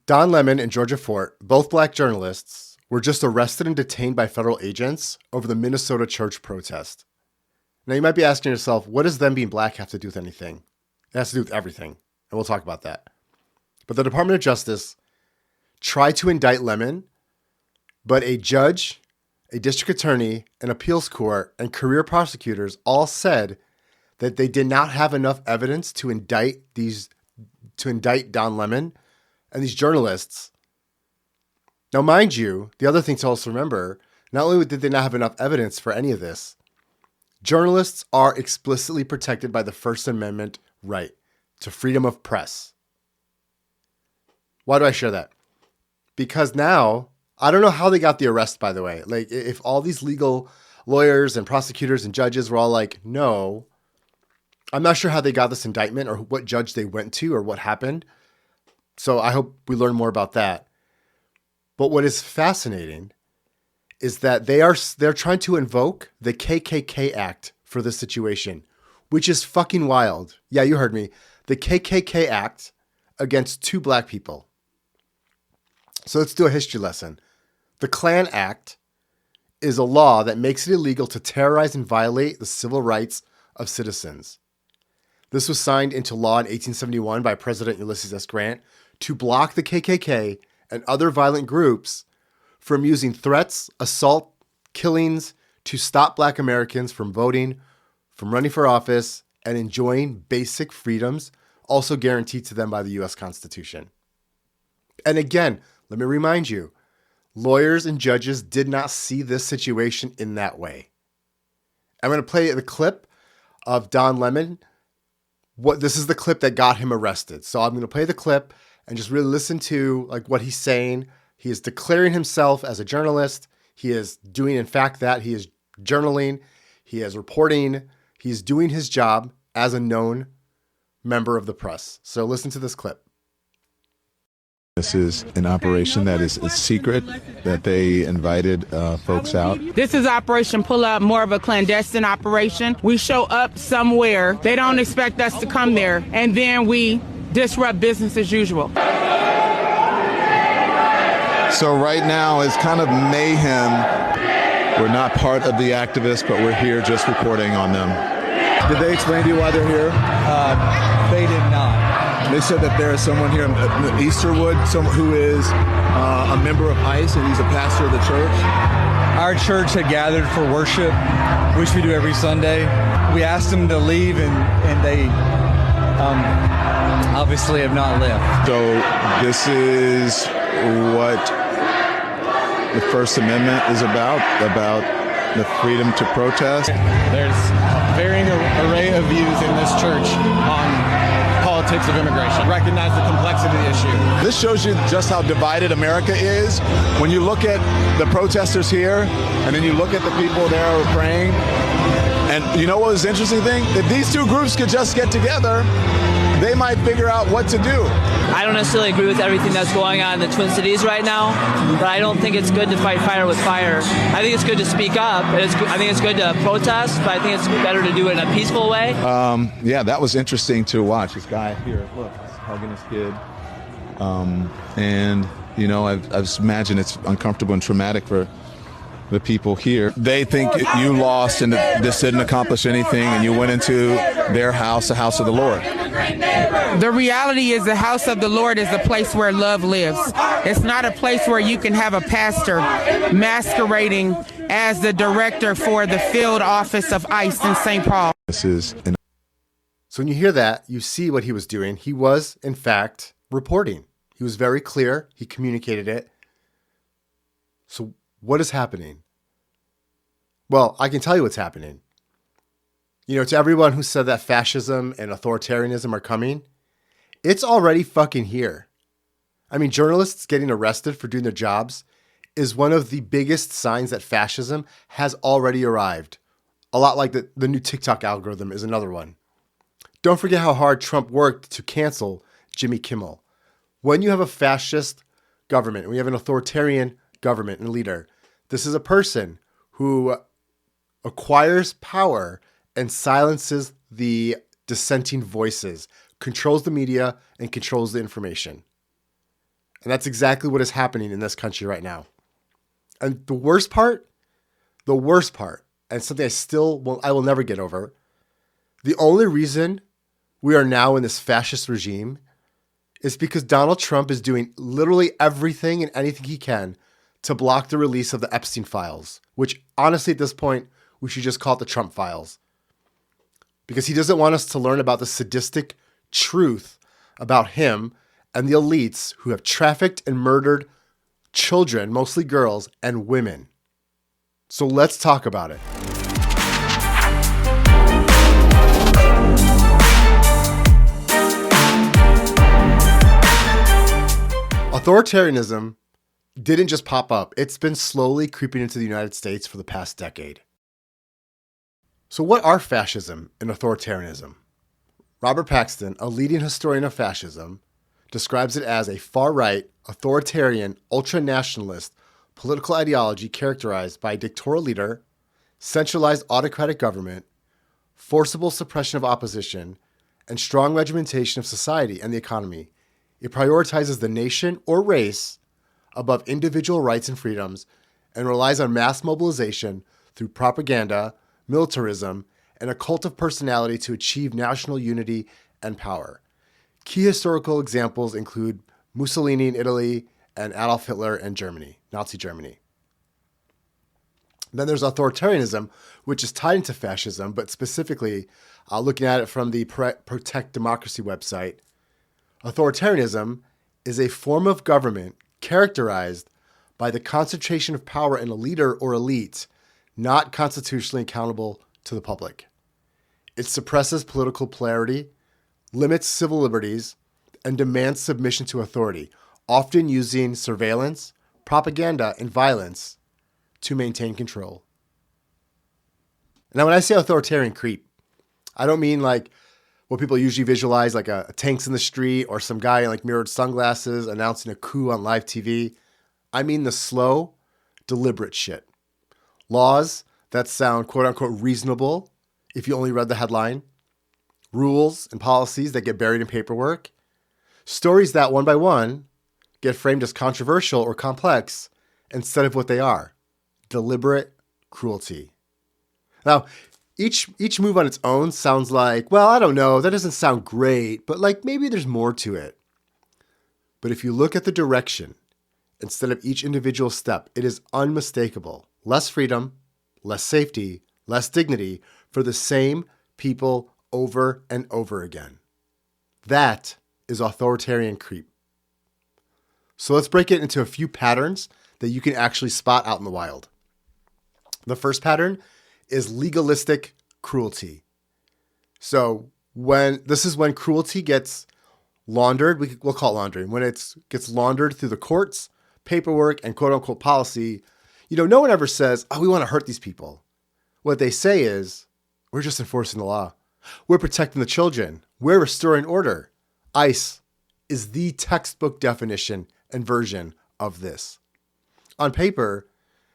Don Lemon and Georgia Fort, both black journalists, were just arrested and detained by federal agents over the Minnesota church protest. Now, you might be asking yourself, what does them being black have to do with anything? It has to do with everything, and we'll talk about that. But the Department of Justice tried to indict Lemon, but a judge, a district attorney, an appeals court, and career prosecutors all said that they did not have enough evidence to indict Don Lemon and these journalists. Now, mind you, the other thing to also remember, not only did they not have enough evidence for any of this, journalists are explicitly protected by the First Amendment right to freedom of press. Why do I share that? Because now, I don't know how they got the arrest, by the way. Like, if all these legal lawyers and prosecutors and judges were all like, no, I'm not sure how they got this indictment or what judge they went to or what happened. So I hope we learn more about that. But what is fascinating is that they're trying to invoke the KKK Act for this situation, which is fucking wild. Yeah, you heard me. The KKK Act against two black people. So let's do a history lesson. The Klan Act is a law that makes it illegal to terrorize and violate the civil rights of citizens. This was signed into law in 1871 by President Ulysses S. Grant to block the KKK and other violent groups from using threats, assault, killings to stop black Americans from voting, from running for office, and enjoying basic freedoms also guaranteed to them by the U.S. Constitution. And again, let me remind you, lawyers and judges did not see this situation in that way. I'm going to play the clip of Don Lemon. This is the clip that got him arrested. So I'm going to play the clip and just really listen to like what he's saying. He is declaring himself as a journalist. He is doing, in fact, that. He is journaling. He is reporting. He's doing his job as a known member of the press. So listen to this clip. This is an operation that is secret, that they invited folks out. This is Operation Pull Up, more of a clandestine operation. We show up somewhere. They don't expect us to come there, and then we disrupt business as usual. So right now is kind of mayhem. We're not part of the activists, but we're here just reporting on them. Did they explain to you why they're here? They did not. They said that there is someone here in Easterwood, who is a member of ICE, and he's a pastor of the church. Our church had gathered for worship, which we do every Sunday. We asked them to leave, and they obviously have not left. So this is what the First Amendment is about the freedom to protest. There's a varying array of views in this church on politics of immigration. Recognize the complexity of the issue. This shows you just how divided America is. When you look at the protesters here, and then you look at the people there who are praying, and you know what was the interesting thing? If these two groups could just get together, they might figure out what to do. I don't necessarily agree with everything that's going on in the Twin Cities right now, but I don't think it's good to fight fire with fire. I think it's good to speak up. I think it's good to protest, but I think it's better to do it in a peaceful way. Yeah, that was interesting to watch. This guy here, look, he's hugging his kid. And, you know, I just imagine it's uncomfortable and traumatic for the people here. They think you lost and this didn't accomplish anything, and you went into their house, the house of the Lord. The reality is the house of the Lord is a place where love lives. It's not a place where you can have a pastor masquerading as the director for the field office of ICE in St. Paul. So when you hear that, you see what he was doing. He was, in fact, reporting. He was very clear. He communicated it. So what is happening? Well, I can tell you what's happening. You know, to everyone who said that fascism and authoritarianism are coming, it's already fucking here. I mean, journalists getting arrested for doing their jobs is one of the biggest signs that fascism has already arrived. A lot like the new TikTok algorithm is another one. Don't forget how hard Trump worked to cancel Jimmy Kimmel. When you have a fascist government, when you have an authoritarian government and leader, this is a person who acquires power and silences the dissenting voices, controls the media, and controls the information. And that's exactly what is happening in this country right now. And the worst part, and something I will never get over, the only reason we are now in this fascist regime is because Donald Trump is doing literally everything and anything he can to block the release of the Epstein files, which honestly at this point, we should just call it the Trump files. Because he doesn't want us to learn about the sadistic truth about him and the elites who have trafficked and murdered children, mostly girls, and women. So let's talk about it. Authoritarianism didn't just pop up. It's been slowly creeping into the United States for the past decade. So what are fascism and authoritarianism? Robert Paxton, a leading historian of fascism, describes it as a far-right, authoritarian, ultra-nationalist political ideology characterized by a dictatorial leader, centralized autocratic government, forcible suppression of opposition, and strong regimentation of society and the economy. It prioritizes the nation or race above individual rights and freedoms and relies on mass mobilization through propaganda, militarism, and a cult of personality to achieve national unity and power. Key historical examples include Mussolini in Italy and Adolf Hitler in Germany, Nazi Germany. Then there's authoritarianism, which is tied into fascism, but specifically, looking at it from the Protect Democracy website, authoritarianism is a form of government characterized by the concentration of power in a leader or elite, not constitutionally accountable to the public. It suppresses political polarity, limits civil liberties, and demands submission to authority, often using surveillance, propaganda, and violence to maintain control. Now, when I say authoritarian creep, I don't mean like what people usually visualize, like a tanks in the street or some guy in like mirrored sunglasses announcing a coup on live TV. I mean the slow, deliberate shit. Laws that sound quote unquote reasonable if you only read the headline. Rules and policies that get buried in paperwork. Stories that one by one get framed as controversial or complex instead of what they are. Deliberate cruelty. Now, each move on its own sounds like, well, I don't know, that doesn't sound great, but like maybe there's more to it. But if you look at the direction instead of each individual step, it is unmistakable. Less freedom, less safety, less dignity for the same people over and over again. That is authoritarian creep. So let's break it into a few patterns that you can actually spot out in the wild. The first pattern is legalistic cruelty. So this is when cruelty gets laundered, we'll call it laundering, when it gets laundered through the courts, paperwork, and quote unquote policy. No one ever says, oh, we want to hurt these people. What they say is, we're just enforcing the law. We're protecting the children. We're restoring order. ICE is the textbook definition and version of this. On paper,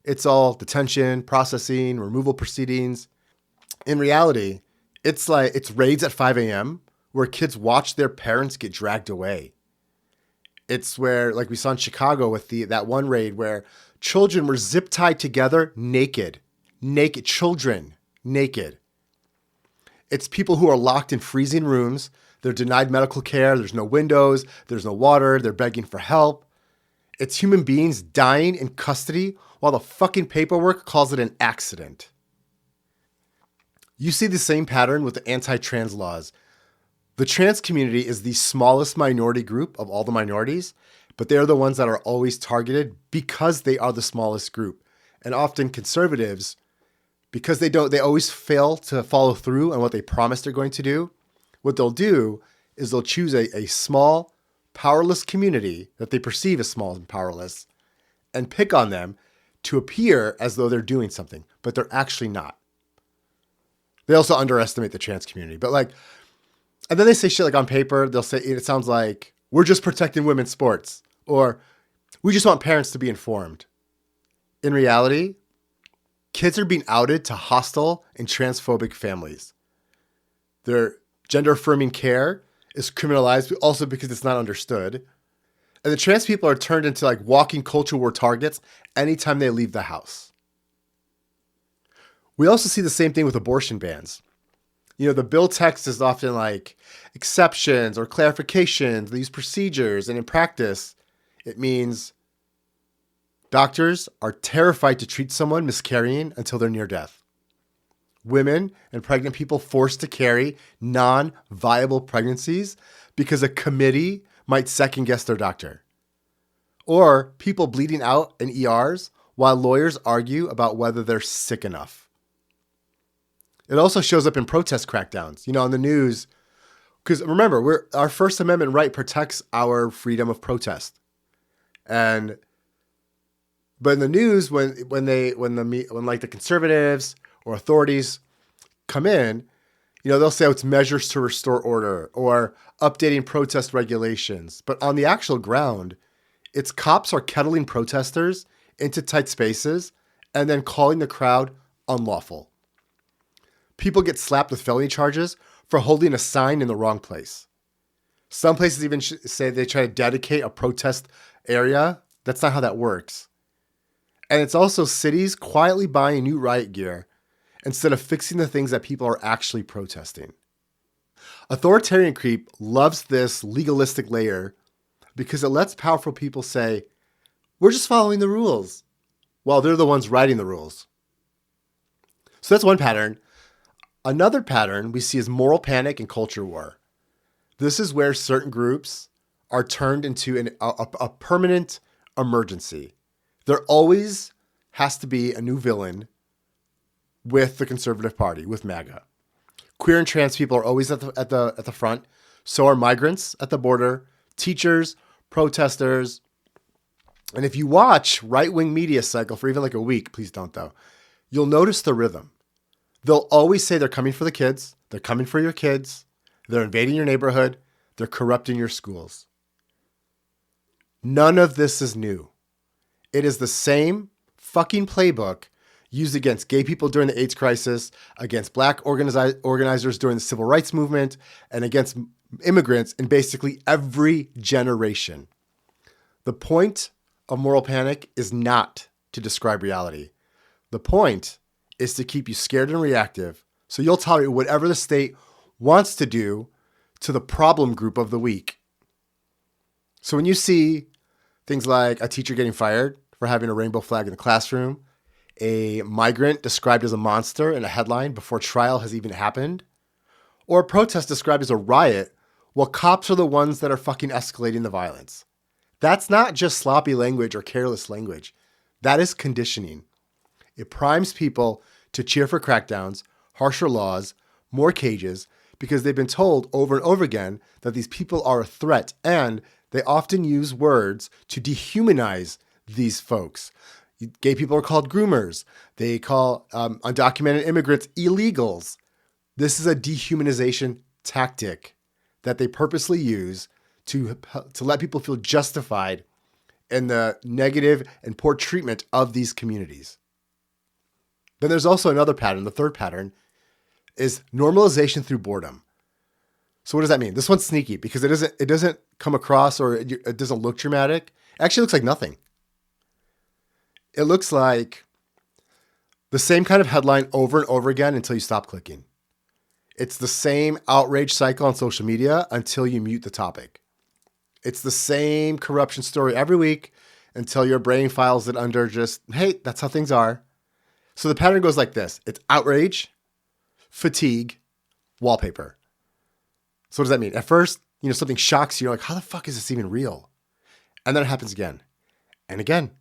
it's all detention, processing, removal proceedings. In reality, it's raids at 5 a.m. where kids watch their parents get dragged away. It's where, like we saw in Chicago with that one raid where children were zip tied together, naked children, naked. It's people who are locked in freezing rooms. They're denied medical care. There's no windows. There's no water. They're begging for help. It's human beings dying in custody while the fucking paperwork calls it an accident. You see the same pattern with the anti-trans laws. The trans community is the smallest minority group of all the minorities, but they're the ones that are always targeted because they are the smallest group. And often conservatives, because they always fail to follow through on what they promise they're going to do, what they'll do is they'll choose a small, powerless community that they perceive as small and powerless and pick on them to appear as though they're doing something, but they're actually not. They also underestimate the trans community, and then they say shit like on paper, they'll say, it sounds like, we're just protecting women's sports, or we just want parents to be informed. In reality, kids are being outed to hostile and transphobic families. Their gender affirming care is criminalized also because it's not understood. And the trans people are turned into like walking culture war targets anytime they leave the house. We also see the same thing with abortion bans. You know, the bill text is often like exceptions or clarifications, these procedures, and in practice, it means doctors are terrified to treat someone miscarrying until they're near death. Women and pregnant people forced to carry non-viable pregnancies because a committee might second guess their doctor. Or people bleeding out in ERs while lawyers argue about whether they're sick enough. It also shows up in protest crackdowns, you know, on the news. Because remember, our First Amendment right protects our freedom of protest. But in the news, when like the conservatives or authorities come in, you know, they'll say, oh, it's measures to restore order or updating protest regulations. But on the actual ground, it's cops are kettling protesters into tight spaces and then calling the crowd unlawful. People get slapped with felony charges for holding a sign in the wrong place. Some places even say they try to dedicate a protest area. That's not how that works. And it's also cities quietly buying new riot gear instead of fixing the things that people are actually protesting. Authoritarian creep loves this legalistic layer because it lets powerful people say, we're just following the rules, while they're the ones writing the rules. So that's one pattern. Another pattern we see is moral panic and culture war. This is where certain groups are turned into a permanent emergency. There always has to be a new villain with the conservative party, with MAGA. Queer and trans people are always at the front. So are migrants at the border, teachers, protesters. And if you watch right-wing media cycle for even like a week, please don't though, you'll notice the rhythm. They'll always say they're coming for the kids. They're coming for your kids. They're invading your neighborhood. They're corrupting your schools. None of this is new. It is the same fucking playbook used against gay people during the AIDS crisis, against black organizers during the civil rights movement, and against immigrants in basically every generation. The point of moral panic is not to describe reality. The point is to keep you scared and reactive, so you'll tolerate whatever the state wants to do to the problem group of the week. So when you see things like a teacher getting fired for having a rainbow flag in the classroom, a migrant described as a monster in a headline before trial has even happened, or a protest described as a riot, well, cops are the ones that are fucking escalating the violence. That's not just sloppy language or careless language. That is conditioning. It primes people to cheer for crackdowns, harsher laws, more cages, because they've been told over and over again that these people are a threat, and they often use words to dehumanize these folks. Gay people are called groomers. They call undocumented immigrants illegals. This is a dehumanization tactic that they purposely use to let people feel justified in the negative and poor treatment of these communities. Then there's also another pattern. The third pattern is normalization through boredom. So what does that mean? This one's sneaky because it doesn't come across, or it doesn't look dramatic. It actually looks like nothing. It looks like the same kind of headline over and over again until you stop clicking. It's the same outrage cycle on social media until you mute the topic. It's the same corruption story every week until your brain files it under just, hey, that's how things are. So the pattern goes like this. It's outrage, fatigue, wallpaper. So what does that mean? At first, something shocks you. You're like, how the fuck is this even real? And then it happens again and again.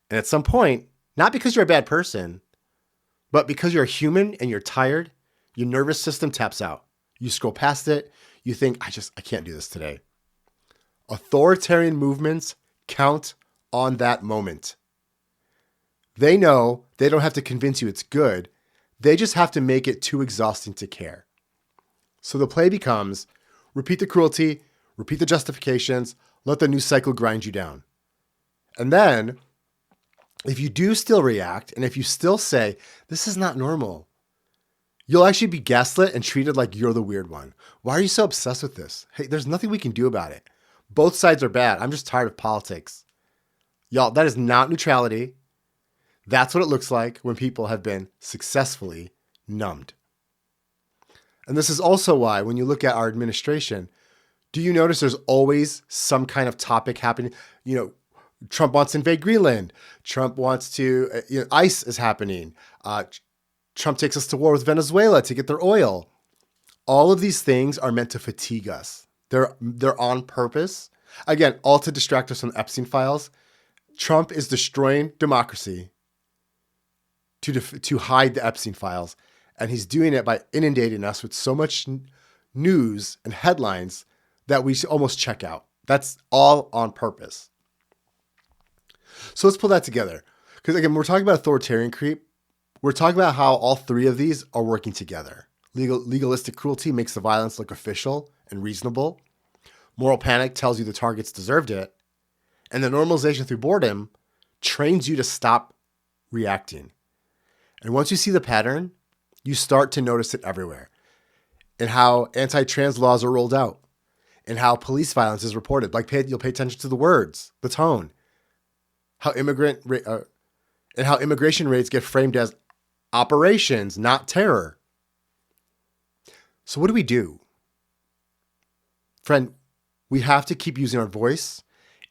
And at some point, not because you're a bad person, but because you're a human and you're tired, your nervous system taps out. You scroll past it. You think, I can't do this today. Authoritarian movements count on that moment. They know they don't have to convince you it's good. They just have to make it too exhausting to care. So the play becomes repeat the cruelty, repeat the justifications, let the news cycle grind you down. And then if you do still react, and if you still say, this is not normal, you'll actually be gaslit and treated like you're the weird one. Why are you so obsessed with this? Hey, there's nothing we can do about it. Both sides are bad. I'm just tired of politics. Y'all, that is not neutrality. That's what it looks like when people have been successfully numbed. And this is also why when you look at our administration, do you notice there's always some kind of topic happening? You know, Trump wants to invade Greenland. Trump wants to, ICE is happening. Trump takes us to war with Venezuela to get their oil. All of these things are meant to fatigue us. They're on purpose. Again, all to distract us from the Epstein files. Trump is destroying democracy to hide the Epstein files. And he's doing it by inundating us with so much news and headlines that we almost check out. That's all on purpose. So let's pull that together. Because again, when we're talking about authoritarian creep, we're talking about how all three of these are working together. Legalistic cruelty makes the violence look official and reasonable. Moral panic tells you the targets deserved it. And the normalization through boredom trains you to stop reacting. And once you see the pattern, you start to notice it everywhere. In how anti-trans laws are rolled out. In how police violence is reported. You'll pay attention to the words, the tone. How immigration raids get framed as operations, not terror. So what do? Friend, we have to keep using our voice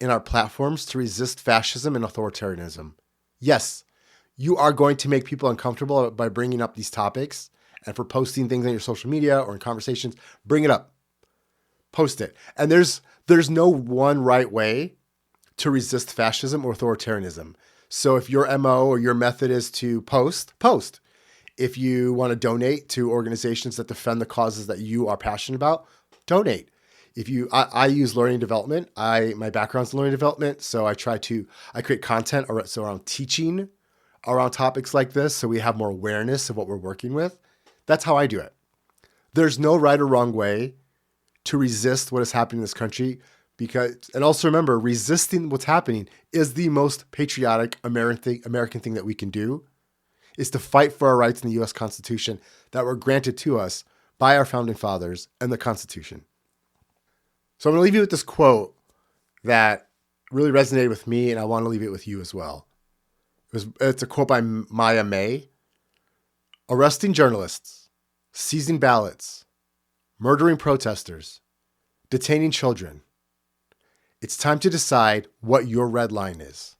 in our platforms to resist fascism and authoritarianism. Yes, you are going to make people uncomfortable by bringing up these topics, and for posting things on your social media or in conversations, bring it up. Post it. And there's no one right way to resist fascism or authoritarianism. So if your MO or your method is to post. If you want to donate to organizations that defend the causes that you are passionate about, donate. I use learning development. My background's in learning development, so I create content around teaching around topics like this, so we have more awareness of what we're working with. That's how I do it. There's no right or wrong way to resist what is happening in this country, and also remember, resisting what's happening is the most patriotic American thing that we can do, is to fight for our rights in the U.S. Constitution that were granted to us by our founding fathers and the Constitution. So I'm going to leave you with this quote that really resonated with me, and I want to leave it with you as well. It's a quote by Maya May. Arresting journalists, seizing ballots, murdering protesters, detaining children. It's time to decide what your red line is.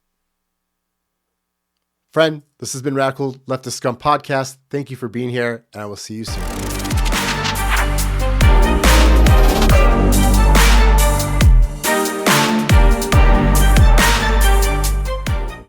Friend, this has been Radical Leftist Scum Podcast. Thank you for being here, and I will see you soon.